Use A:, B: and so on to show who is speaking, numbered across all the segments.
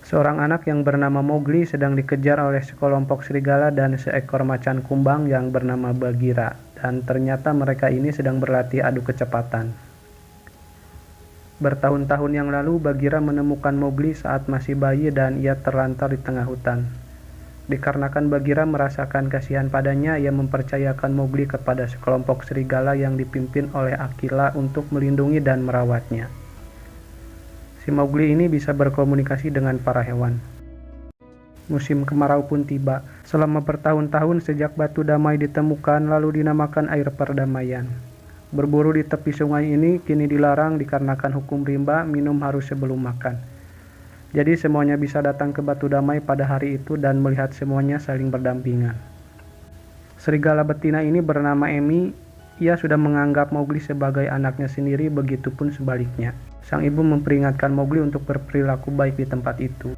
A: Seorang anak yang bernama Mowgli sedang dikejar oleh sekelompok serigala dan seekor macan kumbang yang bernama Bagheera, dan ternyata mereka ini sedang berlatih adu kecepatan. Bertahun-tahun yang lalu, Bagheera menemukan Mowgli saat masih bayi dan ia terlantar di tengah hutan. Dikarenakan Bagheera merasakan kasihan padanya, ia mempercayakan Mowgli kepada sekelompok serigala yang dipimpin oleh Akela untuk melindungi dan merawatnya. Si Mowgli ini bisa berkomunikasi dengan para hewan. Musim kemarau pun tiba. Selama bertahun-tahun sejak batu damai ditemukan lalu dinamakan air perdamaian. Berburu di tepi sungai ini kini dilarang dikarenakan hukum rimba, minum harus sebelum makan. Jadi semuanya bisa datang ke batu damai pada hari itu dan melihat semuanya saling berdampingan. Serigala betina ini bernama Emi. Ia sudah menganggap Mowgli sebagai anaknya sendiri, begitupun sebaliknya. Sang ibu memperingatkan Mowgli untuk berperilaku baik di tempat itu.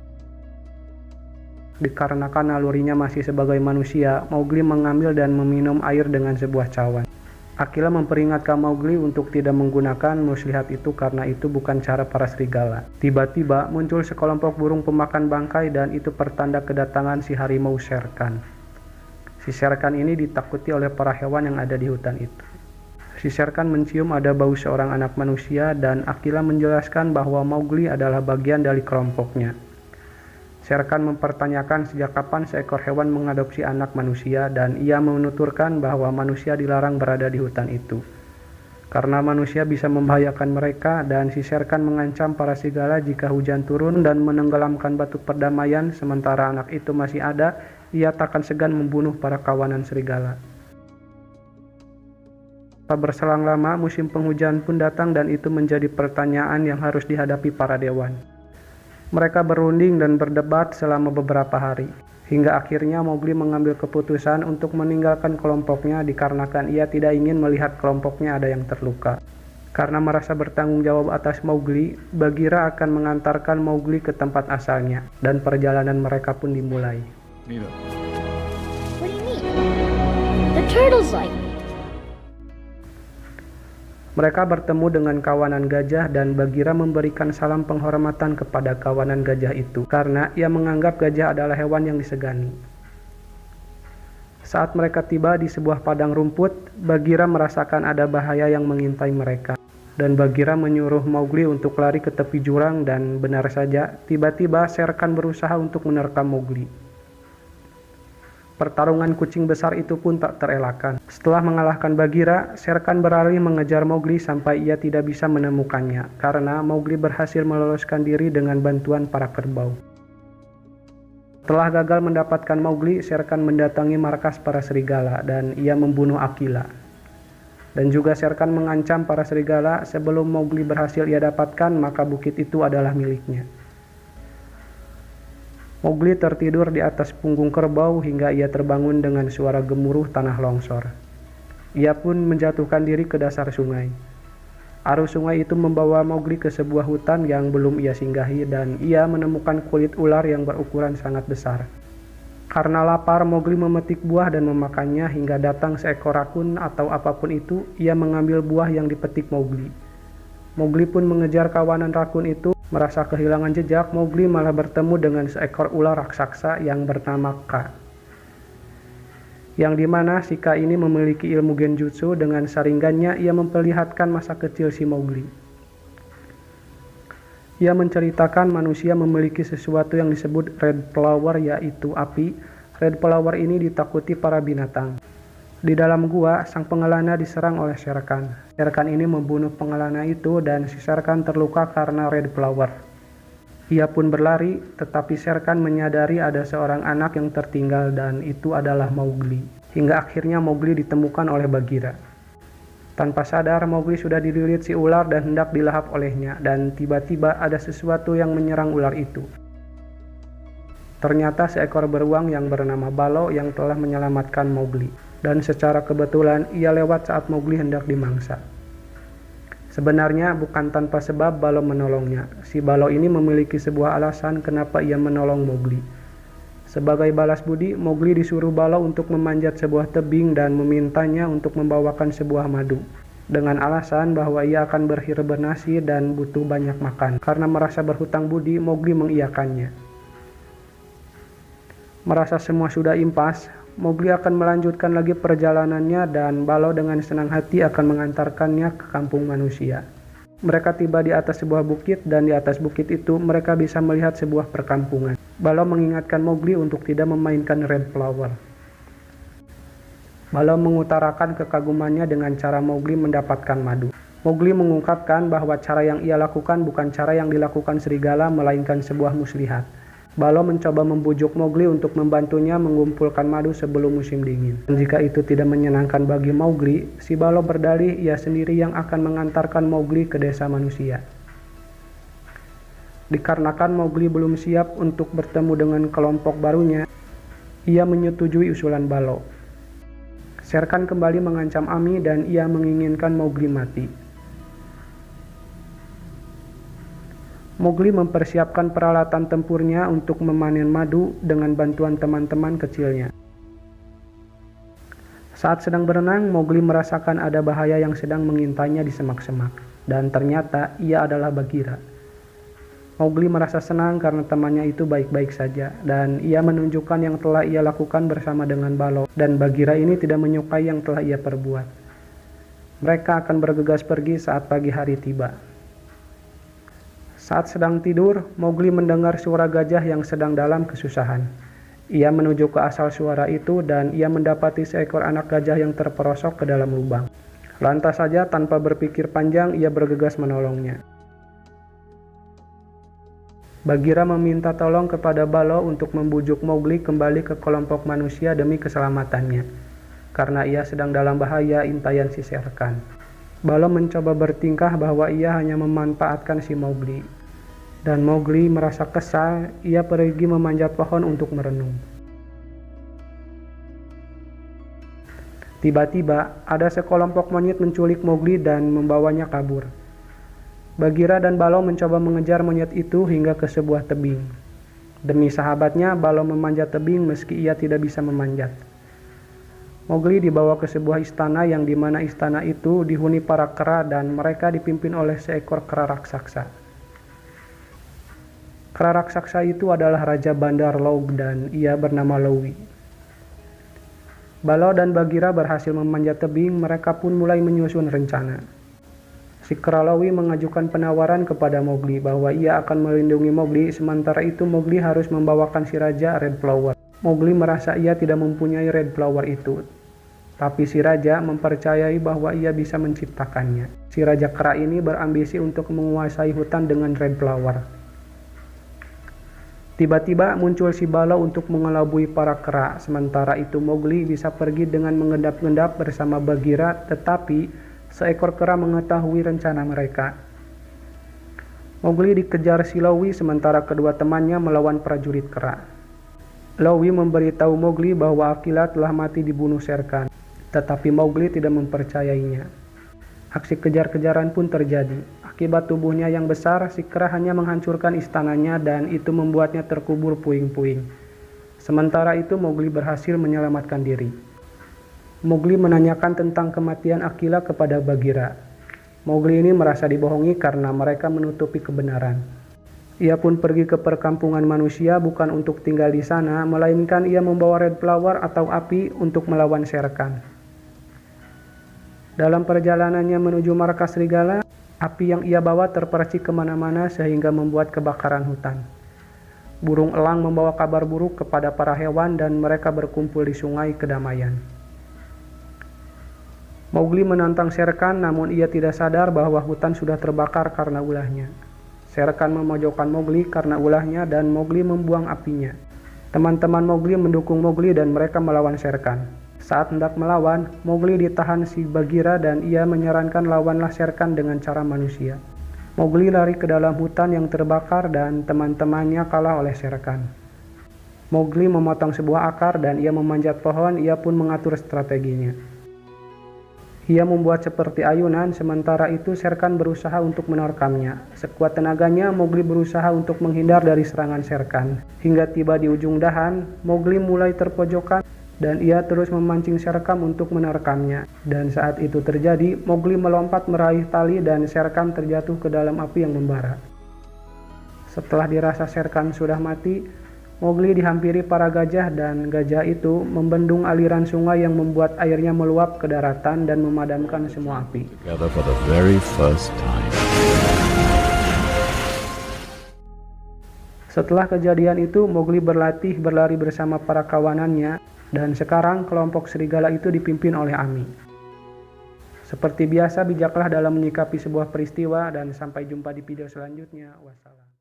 A: Dikarenakan nalurinya masih sebagai manusia, Mowgli mengambil dan meminum air dengan sebuah cawan. Akela memperingatkan Mowgli untuk tidak menggunakan muslihat itu karena itu bukan cara para serigala. Tiba-tiba muncul sekelompok burung pemakan bangkai dan itu pertanda kedatangan si harimau Shere Khan. Si Shere Khan ini ditakuti oleh para hewan yang ada di hutan itu. Si Shere Khan mencium ada bau seorang anak manusia dan Akela menjelaskan bahwa Mowgli adalah bagian dari kelompoknya. Shere Khan mempertanyakan sejak kapan seekor hewan mengadopsi anak manusia dan ia menuturkan bahwa manusia dilarang berada di hutan itu. Karena manusia bisa membahayakan mereka dan si Shere Khan mengancam para serigala jika hujan turun dan menenggelamkan batu perdamaian sementara anak itu masih ada, ia takkan segan membunuh para kawanan serigala. Tak berselang lama, musim penghujan pun datang dan itu menjadi pertanyaan yang harus dihadapi para dewan. Mereka berunding dan berdebat selama beberapa hari, hingga akhirnya Mowgli mengambil keputusan untuk meninggalkan kelompoknya dikarenakan ia tidak ingin melihat kelompoknya ada yang terluka. Karena merasa bertanggung jawab atas Mowgli, Bagheera akan mengantarkan Mowgli ke tempat asalnya, dan perjalanan mereka pun dimulai.
B: Neither.
C: What do you mean? The turtle's like me.
A: Mereka bertemu dengan kawanan gajah dan Bagheera memberikan salam penghormatan kepada kawanan gajah itu karena ia menganggap gajah adalah hewan yang disegani. Saat mereka tiba di sebuah padang rumput, Bagheera merasakan ada bahaya yang mengintai mereka. Dan Bagheera menyuruh Mowgli untuk lari ke tepi jurang dan benar saja, tiba-tiba Shere Khan berusaha untuk menerkam Mowgli. Pertarungan kucing besar itu pun tak terelakkan. Setelah mengalahkan Bagheera, Shere Khan berlari mengejar Mowgli sampai ia tidak bisa menemukannya, karena Mowgli berhasil meloloskan diri dengan bantuan para kerbau. Setelah gagal mendapatkan Mowgli, Shere Khan mendatangi markas para serigala dan ia membunuh Akela. Dan juga Shere Khan mengancam para serigala sebelum Mowgli berhasil ia dapatkan, maka bukit itu adalah miliknya. Mowgli tertidur di atas punggung kerbau hingga ia terbangun dengan suara gemuruh tanah longsor. Ia pun menjatuhkan diri ke dasar sungai. Arus sungai itu membawa Mowgli ke sebuah hutan yang belum ia singgahi dan ia menemukan kulit ular yang berukuran sangat besar. Karena lapar, Mowgli memetik buah dan memakannya hingga datang seekor rakun atau apapun itu, ia mengambil buah yang dipetik Mowgli. Mowgli pun mengejar kawanan rakun itu. Merasa kehilangan jejak, Mowgli malah bertemu dengan seekor ular raksasa yang bernama Ka. Yang dimana si Ka ini memiliki ilmu genjutsu, dengan saringannya ia memperlihatkan masa kecil si Mowgli. Ia menceritakan manusia memiliki sesuatu yang disebut Red Flower, yaitu api. Red Flower ini ditakuti para binatang. Di dalam gua, sang pengelana diserang oleh Shere Khan. Shere Khan ini membunuh pengelana itu dan si Shere Khan terluka karena Red Flower. Ia pun berlari, tetapi Shere Khan menyadari ada seorang anak yang tertinggal dan itu adalah Mowgli. Hingga akhirnya Mowgli ditemukan oleh Bagheera. Tanpa sadar, Mowgli sudah dililit si ular dan hendak dilahap olehnya, dan tiba-tiba ada sesuatu yang menyerang ular itu. Ternyata seekor beruang yang bernama Baloo yang telah menyelamatkan Mowgli. Dan secara kebetulan ia lewat saat Mowgli hendak dimangsa. Sebenarnya bukan tanpa sebab Baloo menolongnya. Si Baloo ini memiliki sebuah alasan kenapa ia menolong Mowgli. Sebagai balas budi, Mowgli disuruh Baloo untuk memanjat sebuah tebing dan memintanya untuk membawakan sebuah madu. dengan alasan bahwa ia akan berhibernasi dan butuh banyak makan. Karena merasa berhutang budi, Mowgli mengiyakannya. Merasa semua sudah impas, Mowgli akan melanjutkan lagi perjalanannya dan Baloo dengan senang hati akan mengantarkannya ke kampung manusia. Mereka tiba di atas sebuah bukit dan di atas bukit itu mereka bisa melihat sebuah perkampungan. Baloo mengingatkan Mowgli untuk tidak memainkan Red Flower. Baloo mengutarakan kekagumannya dengan cara Mowgli mendapatkan madu. Mowgli mengungkapkan bahwa cara yang ia lakukan bukan cara yang dilakukan serigala melainkan sebuah muslihat. Baloo mencoba membujuk Mowgli untuk membantunya mengumpulkan madu sebelum musim dingin. Dan jika itu tidak menyenangkan bagi Mowgli, si Baloo berdalih ia sendiri yang akan mengantarkan Mowgli ke desa manusia. Dikarenakan Mowgli belum siap untuk bertemu dengan kelompok barunya, ia menyetujui usulan Baloo. Shere Khan kembali mengancam Ami dan ia menginginkan Mowgli mati. Mowgli mempersiapkan peralatan tempurnya untuk memanen madu dengan bantuan teman-teman kecilnya. Saat sedang berenang, Mowgli merasakan ada bahaya yang sedang mengintainya di semak-semak, dan ternyata ia adalah Bagheera. Mowgli merasa senang karena temannya itu baik-baik saja, dan ia menunjukkan yang telah ia lakukan bersama dengan Baloo, dan Bagheera ini tidak menyukai yang telah ia perbuat. Mereka akan bergegas pergi saat pagi hari tiba. Saat sedang tidur, Mowgli mendengar suara gajah yang sedang dalam kesusahan. Ia menuju ke asal suara itu dan ia mendapati seekor anak gajah yang terperosok ke dalam lubang. Lantas saja tanpa berpikir panjang ia bergegas menolongnya. Bagheera meminta tolong kepada Baloo untuk membujuk Mowgli kembali ke kelompok manusia demi keselamatannya, karena ia sedang dalam bahaya intaian si Shere Khan. Baloo mencoba bertingkah bahwa ia hanya memanfaatkan si Mowgli. Dan Mowgli merasa kesal, ia pergi memanjat pohon untuk merenung. Tiba-tiba, ada sekelompok monyet menculik Mowgli dan membawanya kabur. Bagheera dan Baloo mencoba mengejar monyet itu hingga ke sebuah tebing. Demi sahabatnya, Baloo memanjat tebing meski ia tidak bisa memanjat. Mowgli dibawa ke sebuah istana yang dimana istana itu dihuni para kera dan mereka dipimpin oleh seekor kera raksasa. Kera raksasa itu adalah Raja Bandar Laug dan ia bernama Lowi. Baloo dan Bagheera berhasil memanjat tebing, mereka pun mulai menyusun rencana. Si kera Lowi mengajukan penawaran kepada Mowgli bahwa ia akan melindungi Mowgli, sementara itu Mowgli harus membawakan si Raja Red Flower. Mowgli merasa ia tidak mempunyai Red Flower itu, tapi si Raja mempercayai bahwa ia bisa menciptakannya. Si Raja Kera ini berambisi untuk menguasai hutan dengan Red Flower. Tiba-tiba muncul si Baloo untuk mengelabui para kera, sementara itu Mowgli bisa pergi dengan mengendap-endap bersama Bagheera, tetapi seekor kera mengetahui rencana mereka. Mowgli dikejar si Lowi sementara kedua temannya melawan prajurit kera. Lowi memberitahu Mowgli bahwa Akila telah mati dibunuh Shere Khan, tetapi Mowgli tidak mempercayainya. Aksi kejar-kejaran pun terjadi. Akibat tubuhnya yang besar, si kera hanya menghancurkan istananya dan itu membuatnya terkubur puing-puing. Sementara itu Mowgli berhasil menyelamatkan diri. Mowgli menanyakan tentang kematian Akila kepada Bagheera. Mowgli ini merasa dibohongi karena mereka menutupi kebenaran. Ia pun pergi ke perkampungan manusia bukan untuk tinggal di sana, melainkan ia membawa Red Flower atau api untuk melawan Shere Khan. Dalam perjalanannya menuju markas serigala, api yang ia bawa terpercik kemana-mana sehingga membuat kebakaran hutan. Burung elang membawa kabar buruk kepada para hewan dan mereka berkumpul di sungai kedamaian. Mowgli menantang Shere Khan, namun ia tidak sadar bahwa hutan sudah terbakar karena ulahnya. Shere Khan memojokkan Mowgli karena ulahnya dan Mowgli membuang apinya. Teman-teman Mowgli mendukung Mowgli dan mereka melawan Shere Khan. Saat hendak melawan, Mowgli ditahan si Bagheera dan ia menyarankan lawanlah Shere Khan dengan cara manusia. Mowgli lari ke dalam hutan yang terbakar dan teman-temannya kalah oleh Shere Khan. Mowgli memotong sebuah akar dan ia memanjat pohon, ia pun mengatur strateginya. Ia membuat seperti ayunan, sementara itu Shere Khan berusaha untuk menerkamnya. Sekuat tenaganya, Mowgli berusaha untuk menghindar dari serangan Shere Khan. Hingga tiba di ujung dahan, Mowgli mulai terpojokan dan ia terus memancing Shere-Khan untuk menerkamnya. Dan saat itu terjadi, Mowgli melompat meraih tali dan Shere-Khan terjatuh ke dalam api yang membara. Setelah dirasa Shere-Khan sudah mati, Mowgli dihampiri para gajah dan gajah itu membendung aliran sungai yang membuat airnya meluap ke daratan dan memadamkan semua api.
B: Together for the very first time.
A: Setelah kejadian itu, Mowgli berlatih berlari bersama para kawanannya, dan sekarang kelompok serigala itu dipimpin oleh Ami. Seperti biasa, bijaklah dalam menyikapi sebuah peristiwa, dan sampai jumpa di video selanjutnya. Wassalam.